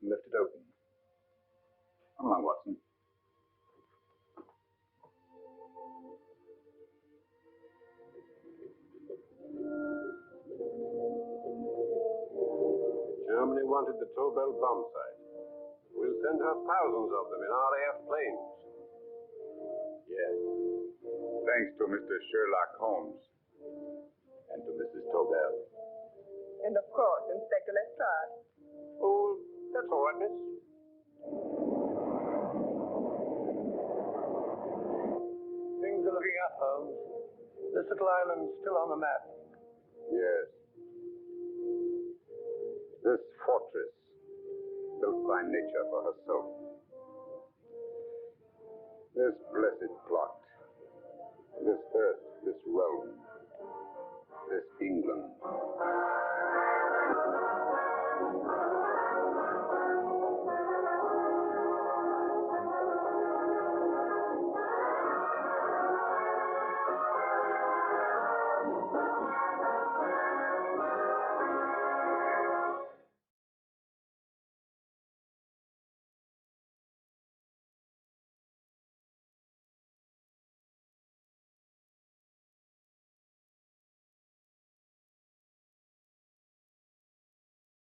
and left it open. Come along, Watson. Germany wanted the Tobel bomb site. We'll send her thousands of them in RAF planes. Yes. Thanks to Mr. Sherlock Holmes and to Mrs. Tobel. And of course, Inspector Lestrade. Oh, that's all right, miss. Things are looking up, Holmes. This little island's still on the map. Yes. This fortress, built by nature for herself. This blessed plot. This earth, this realm. This England.